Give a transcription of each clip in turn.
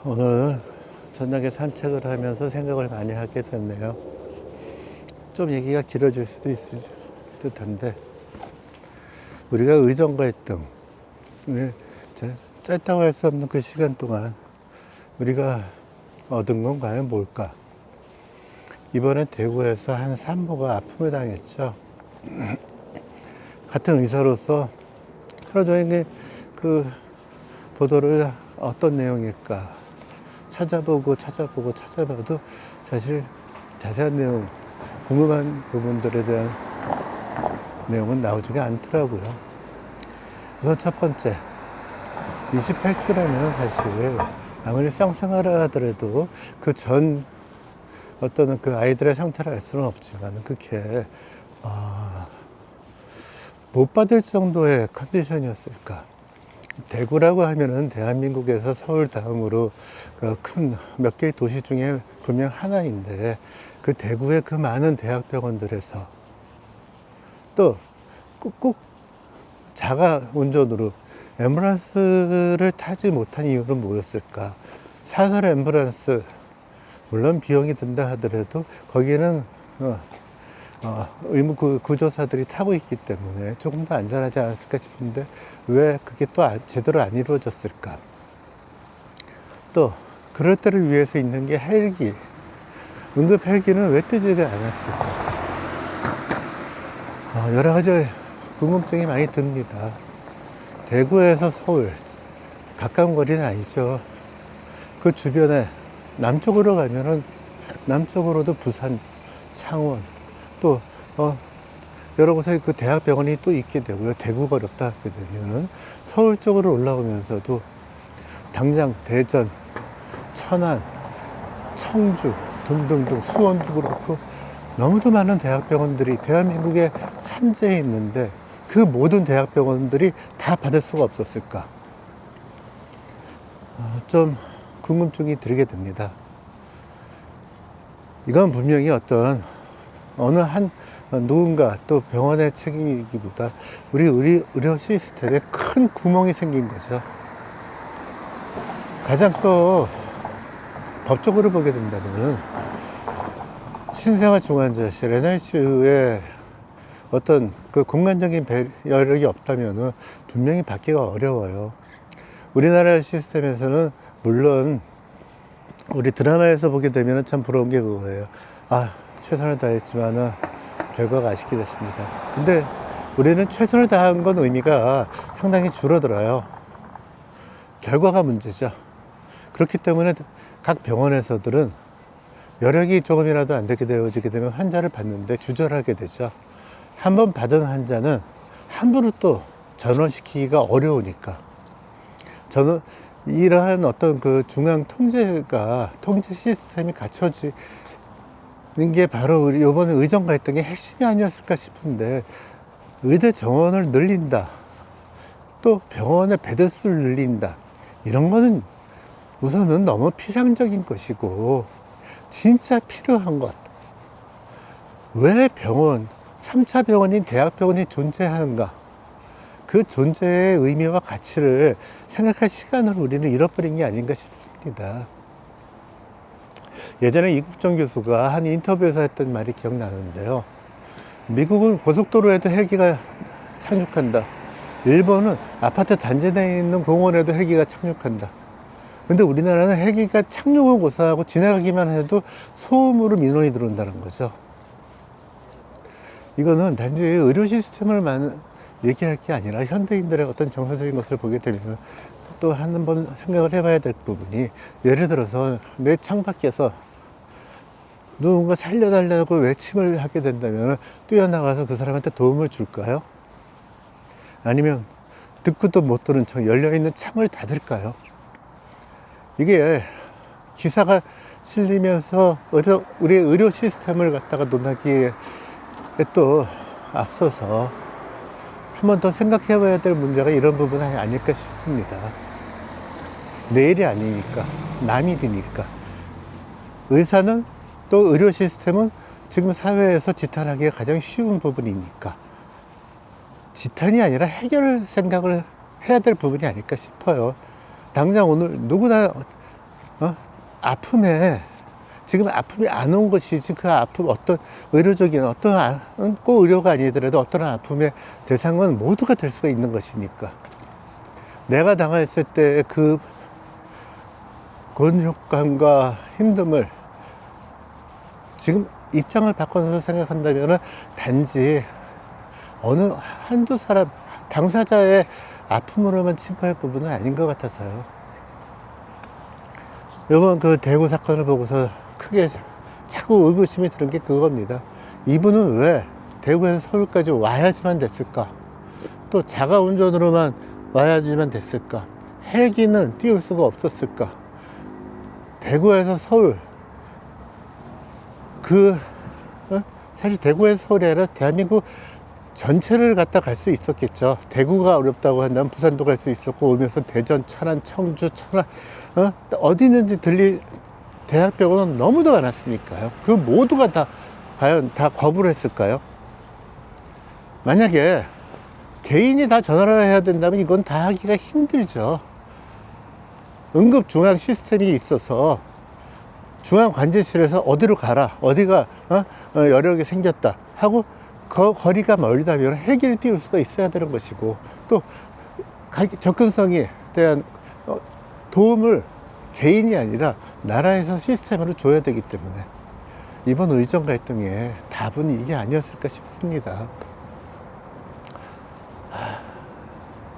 오늘 저녁에 산책을 하면서 생각을 많이 하게 됐네요. 좀 얘기가 길어질 수도 있을 듯한데, 우리가 의정 갈등, 짧다고 할 수 없는 그 시간 동안 우리가 얻은 건 과연 뭘까? 이번에 대구에서 한 산모가 아픔을 당했죠. 같은 의사로서 하루 종일 그 보도를 어떤 내용일까 찾아봐도 사실 자세한 내용, 궁금한 부분들에 대한 내용은 나오지가 않더라고요. 우선 첫 번째, 28주라면 사실 아무리 쌍쌍하라 하더라도 그 전 어떤 그 아이들의 상태를 알 수는 없지만 그게 못 받을 정도의 컨디션이었을까. 대구라고 하면은 대한민국에서 서울 다음으로 큰 몇 개의 도시 중에 분명 하나인데, 그 대구의 그 많은 대학병원들에서 또 꼭 자가 운전으로 앰뷸런스를 타지 못한 이유는 뭐였을까? 사설 앰뷸런스, 물론 비용이 든다 하더라도 거기에는 의무 구조사들이 타고 있기 때문에 조금 더 안전하지 않았을까 싶은데, 왜 그게 또 제대로 안 이루어졌을까? 또 그럴 때를 위해서 있는 게 헬기, 응급 헬기는 왜 뜨지가 않았을까? 여러 가지 궁금증이 많이 듭니다. 대구에서 서울, 가까운 거리는 아니죠. 그 주변에 남쪽으로 가면은 남쪽으로도 부산, 창원, 또 여러 곳에 그 대학병원이 또 있게 되고요. 대구가 어렵다 하게 되면은 서울 쪽으로 올라오면서도 당장 대전, 천안, 청주 등등등, 수원도 그렇고 너무도 많은 대학병원들이 대한민국의 산재에 있는데, 그 모든 대학병원들이 다 받을 수가 없었을까? 좀 궁금증이 들게 됩니다. 이건 분명히 어느 한 누군가 또 병원의 책임이기보다 우리 의료 시스템에 큰 구멍이 생긴 거죠. 가장 또 법적으로 보게 된다면 신생아중환자실 NICU에 어떤 그 공간적인 여력이 없다면 분명히 받기가 어려워요. 우리나라 시스템에서는 물론 우리 드라마에서 보게 되면 참 부러운 게 그거예요. 최선을 다했지만 결과가 아쉽게 됐습니다. 근데 우리는 최선을 다한 건 의미가 상당히 줄어들어요. 결과가 문제죠. 그렇기 때문에 각 병원에서들은 여력이 조금이라도 안 되게 되어지게 되면 환자를 받는데 주저하게 되죠. 한번 받은 환자는 함부로 또 전원시키기가 어려우니까. 저는 이러한 어떤 그 중앙 통제 시스템이 갖춰지는 게 바로 우리 이번에 의정 갈등의 핵심이 아니었을까 싶은데, 의대 정원을 늘린다, 또 병원의 베드수를 늘린다, 이런 거는 우선은 너무 피상적인 것이고, 진짜 필요한 것, 왜 3차 병원인 대학병원이 존재하는가, 그 존재의 의미와 가치를 생각할 시간을 우리는 잃어버린 게 아닌가 싶습니다. 예전에 이국정 교수가 한 인터뷰에서 했던 말이 기억나는데요. 미국은 고속도로에도 헬기가 착륙한다. 일본은 아파트 단지 내에 있는 공원에도 헬기가 착륙한다. 근데 우리나라는 헬기가 착륙을 고사하고 지나가기만 해도 소음으로 민원이 들어온다는 거죠. 이거는 단지 의료 시스템을 얘기할 게 아니라 현대인들의 어떤 정서적인 것을 보게 되면 또 한 번 생각을 해봐야 될 부분이, 예를 들어서 내 창밖에서 누군가 살려달라고 외침을 하게 된다면 뛰어나가서 그 사람한테 도움을 줄까요? 아니면 듣고도 못 들은 척 열려있는 창을 닫을까요? 이게 기사가 실리면서 우리의 의료 시스템을 갖다가 논하기에 또 앞서서 한 번 더 생각해 봐야 될 문제가 이런 부분이 아닐까 싶습니다. 내일이 아니니까, 남이 되니까. 의사는 또 의료 시스템은 지금 사회에서 지탄하기가 가장 쉬운 부분이니까 지탄이 아니라 해결 생각을 해야 될 부분이 아닐까 싶어요. 당장 오늘 누구나 아픔에 지금 아픔이 안 온 것이지 그 아픔 어떤 의료적인 어떤 꼭 의료가 아니더라도 어떤 아픔의 대상은 모두가 될 수가 있는 것이니까 내가 당했을 때 그 곤욕감과 힘듦을 지금 입장을 바꿔서 생각한다면 단지 어느 한두 사람 당사자의 아픔으로만 치부할 부분은 아닌 것 같아서요. 이번 그 대구 사건을 보고서 크게 자꾸 의구심이 드는 게 그겁니다. 이분은 왜 대구에서 서울까지 와야지만 됐을까? 또 자가 운전으로만 와야지만 됐을까? 헬기는 띄울 수가 없었을까? 대구에서 서울 사실 대구에서 서울이 아니라 대한민국 전체를 갖다 갈 수 있었겠죠. 대구가 어렵다고 한다면 부산도 갈 수 있었고 오면서 대전, 천안, 청주, 천안 어디 있는지 들릴 대학병원은 너무도 많았으니까요. 그 모두가 다 과연 다 거부를 했을까요? 만약에 개인이 다 전화를 해야 된다면 이건 다 하기가 힘들죠. 응급중앙 시스템이 있어서 중앙관제실에서 어디로 가라, 어디가 여력이 생겼다 하고 그 거리가 멀다면 헬기를 띄울 수가 있어야 되는 것이고 또 접근성에 대한 도움을 개인이 아니라 나라에서 시스템으로 줘야 되기 때문에 이번 의정 갈등의 답은 이게 아니었을까 싶습니다.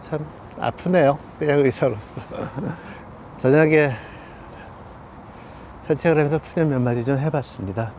참 아프네요. 그냥 의사로서. 저녁에 산책을 하면서 푸념 몇 마디 좀 해봤습니다.